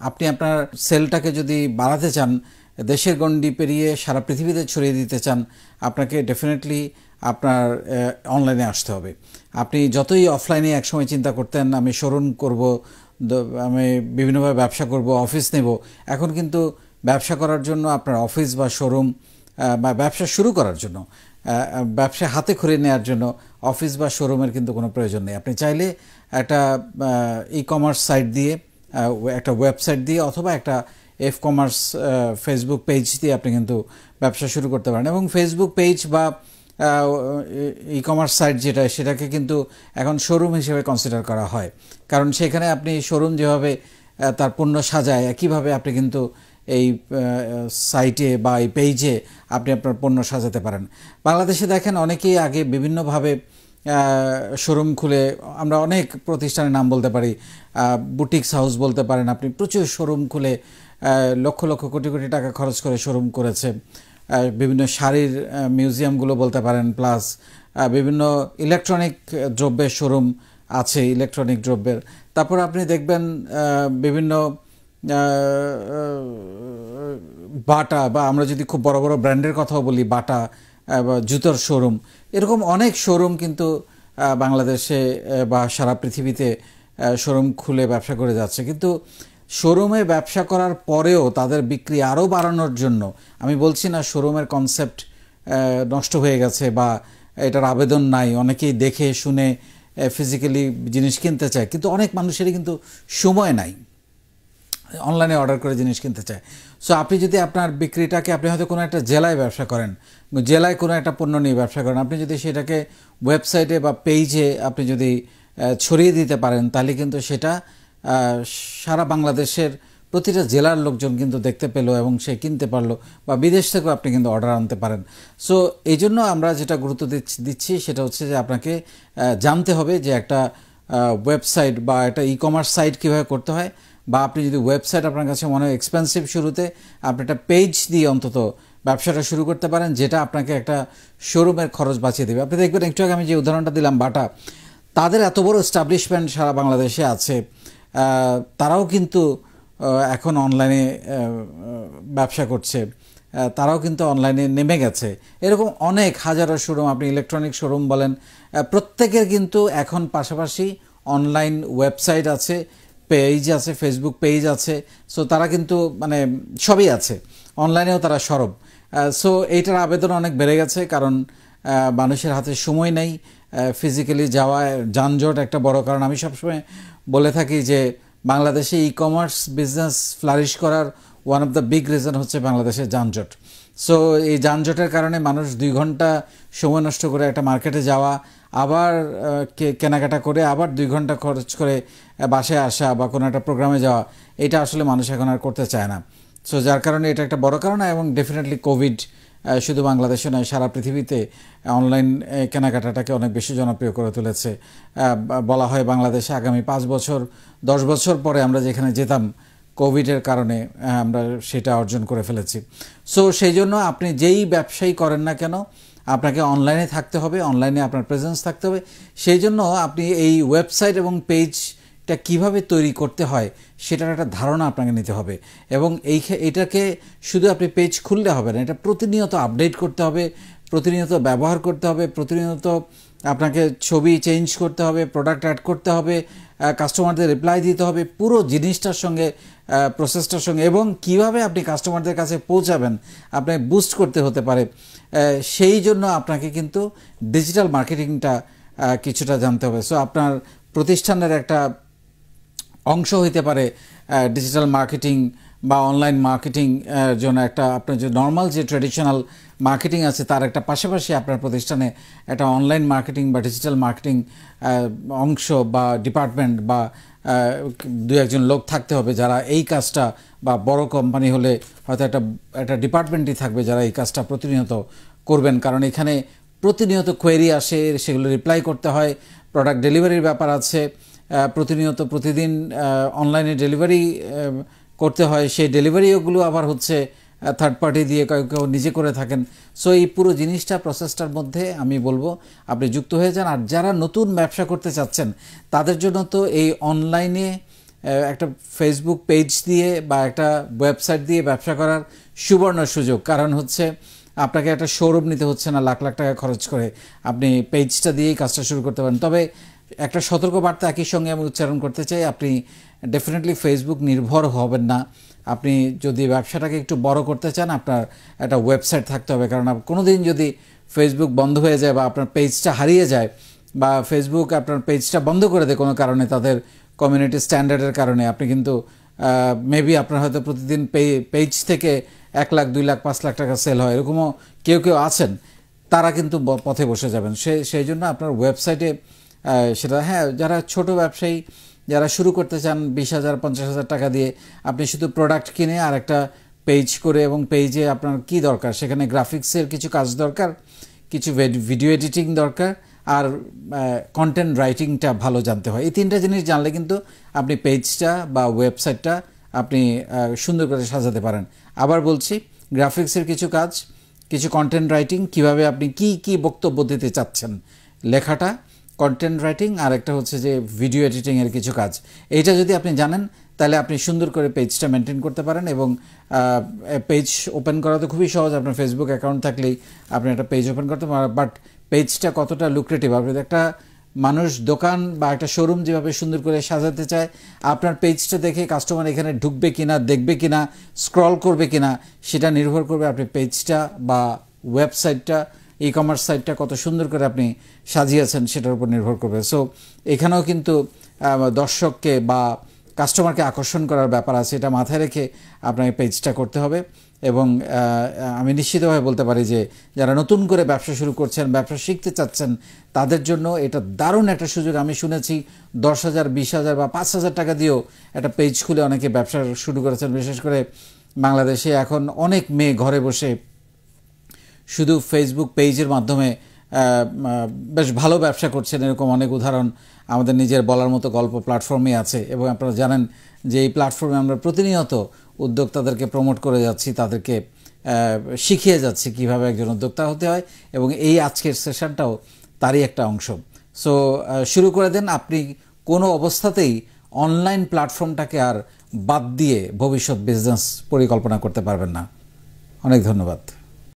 আপনি আপনার সেলটাকে যদি বাড়াতে চান, দেশের গণ্ডি পেরিয়ে সারা পৃথিবীতে ছড়িয়ে দিতে চান, আপনাকে ডেফিনেটলি আপনার অনলাইনে আসতে হবে। আপনি যতই অফলাইনে একসময় চিন্তা করতেন আমি শোরুম করব, আমি বিভিন্নভাবে ব্যবসা করব, অফিস নেব, এখন কিন্তু ব্যবসা করার জন্য আপনার অফিস বা শোরুম বা ব্যবসা শুরু করার জন্য, ব্যবসা হাতে খড়ি নেওয়ার জন্য অফিস বা শোরুমের কিন্তু কোনো প্রয়োজন নেই। আপনি চাইলে একটা ই কমার্স সাইট দিয়ে, একটা ওয়েবসাইট দিয়ে অথবা একটা এফ কমার্স ফেসবুক পেজ দিয়ে আপনি কিন্তু ব্যবসা শুরু করতে পারেন। এবং ফেসবুক পেজ বা ই কমার্স সাইট যেটা, সেটাকে কিন্তু এখন শোরুম হিসেবে কনসিডার করা হয়, কারণ সেখানে আপনি শোরুম যেভাবে তার পণ্য সাজায়, একইভাবে আপনি কিন্তু এই সাইটে বা এই পেজে আপনি আপনার পণ্য সাজাতে পারেন। বাংলাদেশে দেখেন অনেকেই আগে বিভিন্নভাবে শোরুম খুলে, আমরা অনেক প্রতিষ্ঠানের নাম বলতে পারি, বুটিক্স হাউস বলতে পারেন, আপনি প্রচুর শোরুম খুলে লক্ষ লক্ষ কোটি কোটি টাকা খরচ করে শোরুম করেছে। বিভিন্ন শাড়ির মিউজিয়ামগুলো বলতে পারেন, প্লাস বিভিন্ন ইলেকট্রনিক দ্রব্যের শোরুম আছে, ইলেকট্রনিক দ্রব্যের। তারপর আপনি দেখবেন বিভিন্ন বাটা, বা আমরা যদি খুব বড় বড় ব্র্যান্ডের কথাও বলি, বাটা বা জুতোর শোরুম, এরকম অনেক শোরুম কিন্তু বাংলাদেশে বা সারা পৃথিবীতে শোরুম খুলে ব্যবসা করে যাচ্ছে। কিন্তু শোরুমে ব্যবসা করার পরেও তাদের বিক্রি আরও বাড়ানোর জন্য, আমি বলছি না শোরুমের কনসেপ্ট নষ্ট হয়ে গেছে বা এটার আবেদন নাই, অনেকেই দেখে শুনে ফিজিক্যালি জিনিস কিনতে চায়, কিন্তু অনেক মানুষেরই কিন্তু সময় নাই অনলাইনে অর্ডার করে জিনিস কিনতে চায়। সো আপনি যদি আপনার বিক্রিটাকে, আপনি হয়তো কোনো একটা জেলায় ব্যবসা করেন, জেলায় কোনো একটা পণ্য নিয়ে ব্যবসা করেন, আপনি যদি সেটাকে ওয়েবসাইটে বা পেজে আপনি যদি ছড়িয়ে দিতে পারেন, তাহলে কিন্তু সেটা সারা বাংলাদেশের প্রতিটা জেলার লোকজন কিন্তু দেখতে পেলো এবং সে কিনতে পারলো, বা বিদেশ থেকেও আপনি কিন্তু অর্ডার আনতে পারেন। সো এই জন্য আমরা যেটা গুরুত্ব দিচ্ছি সেটা হচ্ছে যে আপনাকে জানতে হবে যে একটা ওয়েবসাইট বা একটা ই কমার্স সাইট কীভাবে করতে হয়, বা আপনি যদি ওয়েবসাইট আপনার কাছে মনে হয় এক্সপেন্সিভ শুরুতে, আপনি একটা পেজ দিয়ে অন্তত ব্যবসাটা শুরু করতে পারেন, যেটা আপনাকে একটা শোরুমের খরচ বাঁচিয়ে দেবে। আপনি দেখবেন একটু আগে আমি যে উদাহরণটা দিলাম বাটা, তাদের এত বড় এস্টাবলিশমেন্ট সারা বাংলাদেশে আছে, তারাও কিন্তু এখন অনলাইনে ব্যবসা করছে, তারাও কিন্তু অনলাইনে নেমে গেছে। এরকম অনেক হাজারো শোরুম, আপনি ইলেকট্রনিক শোরুম বলেন, প্রত্যেকের কিন্তু এখন পাশাপাশি অনলাইন ওয়েবসাইট আছে, পেজ আছে, ফেসবুক পেজ আছে। সো তারা কিন্তু মানে সবই আছে, অনলাইনেও তারা সরব। সো এইটার আবেদন অনেক বেড়ে গেছে, কারণ মানুষের হাতে সময় নেই, ফিজিক্যালি যাওয়া, যানজট একটা বড় কারণ। আমি সবসময় বলে থাকি যে বাংলাদেশে ই কমার্স বিজনেস ফ্লারিশ করার one of the big reason হচ্ছে বাংলাদেশের যানজট। সো এই যানজটের কারণে মানুষ 2 ঘন্টা সময় নষ্ট করে একটা মার্কেটে যাওয়া, আবার কেনাকাটা করে আবার 2 ঘন্টা খরচ করে বাসায় আসা বা কোনো একটা প্রোগ্রামে যাওয়া, এটা আসলে মানুষ এখন আর করতে চায় না। সো যার কারণে এটা একটা বড় কারণ। এবং ডেফিনেটলি কোভিড শুধু বাংলাদেশে নয়, সারা পৃথিবীতে অনলাইন কেনাকাটাটাকে অনেক বেশি জনপ্রিয় করে তুলেছে। বলা হয় বাংলাদেশে আগামী 5 বছর 10 বছর পরে আমরা যেখানে যেতাম, কোভিডের কারণে আমরা সেটা অর্জন করে ফেলেছি। সো সেই জন্য আপনি যেই ব্যবসায়ী করেন না কেন, আপনাকে অনলাইনে থাকতে হবে, অনলাইনে আপনার প্রেজেন্স থাকতে হবে। সেই জন্য আপনি এই ওয়েবসাইট এবং পেজটা কিভাবে তৈরি করতে হয় সেটার একটা ধারণা আপনাকে নিতে হবে। এবং এটাকে শুধু আপনি পেজ খুললে হবে না, এটা প্রতিনিয়ত আপডেট করতে হবে, প্রতিনিয়ত ব্যবহার করতে হবে, প্রতিনিয়ত আপনাকে ছবি চেঞ্জ করতে হবে, প্রোডাক্ট অ্যাড করতে হবে, কাস্টমারদের রিপ্লাই দিতে হবে, পুরো জিনিসটার সঙ্গে, প্রসেসটার সঙ্গে, এবং কিভাবে আপনি কাস্টমারদের কাছে পৌঁছাবেন আপনাকে বুস্ট করতে হতে পারে। সেই জন্য আপনাকে কিন্তু ডিজিটাল মার্কেটিংটা কিছুটা জানতে হবে। সো আপনার প্রতিষ্ঠানের একটা অংশ হইতে পারে ডিজিটাল মার্কেটিং বা অনলাইন মার্কেটিং জন্য একটা, আপনার যে নর্মাল যে ট্র্যাডিশনাল মার্কেটিং আছে তার একটা পাশাপাশি আপনার প্রতিষ্ঠানে একটা অনলাইন মার্কেটিং বা ডিজিটাল মার্কেটিং অংশ বা ডিপার্টমেন্ট বা 2-1 লোক থাকতে হবে যারা এই কাজটা, বা বড় কোম্পানি হলে হয়তো একটা ডিপার্টমেন্টই থাকবে যারা এই কাজটা প্রতিনিয়ত করবেন। কারণ এখানে প্রতিনিয়ত কোয়েরি আসে, সেগুলো রিপ্লাই করতে হয়, প্রোডাক্ট ডেলিভারির ব্যাপার আছে, প্রতিনিয়ত প্রতিদিন অনলাইনে ডেলিভারি করতে হয়, সেই ডেলিভারিগুলো আবার হচ্ছে থার্ড পার্টি দিয়ে কেউ নিজে করে থাকেন। সো এই পুরো জিনিসটা, প্রসেসটার মধ্যে আমি বলবো আপনি যুক্ত হয়ে যান। আর যারা নতুন ব্যবসা করতে চাচ্ছেন তাদের জন্য তো এই অনলাইনে একটা ফেসবুক পেজ দিয়ে বা একটা ওয়েবসাইট দিয়ে ব্যবসা করার সুবর্ণ সুযোগ। কারণ হচ্ছে আপনাকে একটা শোরুম নিতে হচ্ছে না লাখ লাখ টাকা খরচ করে, আপনি পেজটা দিয়েই কাজটা শুরু করতে পারেন। তবে একটা সতর্কবার্তা একই সঙ্গে আমি উচ্চারণ করতে চাই, আপনি ডেফিনেটলি ফেসবুক নির্ভর হবেন না। আপনি যদি ব্যবসাটাকে একটু বড় করতে চান, আপনার একটা ওয়েবসাইট থাকতে হবে। কারণ কোনো দিন যদি ফেসবুক বন্ধ হয়ে যায় বা আপনার পেজটা হারিয়ে যায় বা ফেসবুক আপনার পেজটা বন্ধ করে দেয় কোনো কারণে, তাদের কমিউনিটি স্ট্যান্ডার্ডের কারণে, আপনি কিন্তু মেবি আপনার হয়তো প্রতিদিন পেজ থেকে 1 লাখ 2 লাখ 5 লাখ টাকা সেল হয়, এরকমও কেউ কেউ আছেন, তারা কিন্তু পথে বসে যাবেন। সেই জন্য আপনার ওয়েবসাইটে সেটা, হ্যাঁ, যারা ছোট ব্যবসায়ী যারা শুরু করতে চান 20,000 50,000 টাকা দিয়ে, আপনি শুধু প্রোডাক্ট কিনে আর একটা পেজ করে, এবং পেজে আপনার কি দরকার, সেখানে গ্রাফিক্সের কিছু কাজ দরকার, কিছু ভিডিও এডিটিং দরকার, আর কন্টেন্ট রাইটিংটা ভালো জানতে হয়। এই 3টা জিনিস জানলে কিন্তু আপনি পেজটা বা ওয়েবসাইটটা আপনি সুন্দর করে সাজাতে পারেন। আবার বলছি, গ্রাফিক্সের কিছু কাজ, কিছু কন্টেন্ট রাইটিং, কিভাবে আপনি কি বক্তব্য দিতে চাচ্ছেন, লেখাটা, কন্টেন্ট রাইটিং, আর একটা হচ্ছে যে ভিডিও এডিটিংয়ের কিছু কাজ। এইটা যদি আপনি জানেন, তাহলে আপনি সুন্দর করে পেজটা মেনটেন করতে পারেন। এবং পেজ ওপেন করা তো খুবই সহজ, আপনার ফেসবুক অ্যাকাউন্ট থাকলেই আপনি একটা পেজ ওপেন করতে পারেন। বাট পেজটা কতটা লুক্রেটিভ, আপনি একটা মানুষ দোকান বা একটা শোরুম যেভাবে সুন্দর করে সাজাতে চায়, আপনার পেজটা দেখে কাস্টমার এখানে ঢুকবে কিনা, দেখবে কিনা, স্ক্রল করবে কিনা, সেটা নির্ভর করবে আপনি পেজটা বা ওয়েবসাইটটা, ই কমার্স সাইটটা কত সুন্দর করে আপনি সাজিয়েছেন সেটার উপর নির্ভর করবে। সো এখানেও কিন্তু দর্শককে বা কাস্টমারকে আকর্ষণ করার ব্যাপার আছে, এটা মাথায় রেখে আপনাকে পেজটা করতে হবে। এবং আমি নিশ্চিতভাবে বলতে পারি যে যারা নতুন করে ব্যবসা শুরু করছেন, ব্যবসা শিখতে চাচ্ছেন, তাদের জন্য এটা দারুণ একটা সুযোগ। আমি শুনেছি 10,000 20,000 বা 5,000 টাকা দিয়েও একটা পেজ খুলে অনেকে ব্যবসা শুরু করেছেন। বিশেষ করে বাংলাদেশে এখন অনেক মেয়ে ঘরে বসে শুধু ফেসবুক পেজের মাধ্যমে বেশ ভালো ব্যবসা করছেন। এরকম অনেক উদাহরণ আমাদের নিজের বলার মতো গল্প প্ল্যাটফর্মে আছে। এবং আপনারা জানেন যে এই প্ল্যাটফর্মে আমরা প্রতিনিয়ত উদ্যোক্তাদেরকে প্রমোট করে যাচ্ছি, তাদেরকে শিখিয়ে যাচ্ছি কীভাবে একজন উদ্যোক্তা হতে হয়, এবং এই আজকের সেশনটাও তারই একটা অংশ। সো শুরু করে দেন। আপনি কোনো অবস্থাতেই অনলাইন প্ল্যাটফর্মটাকে আর বাদ দিয়ে ভবিষ্যৎ বিজনেস পরিকল্পনা করতে পারবেন না। অনেক ধন্যবাদ।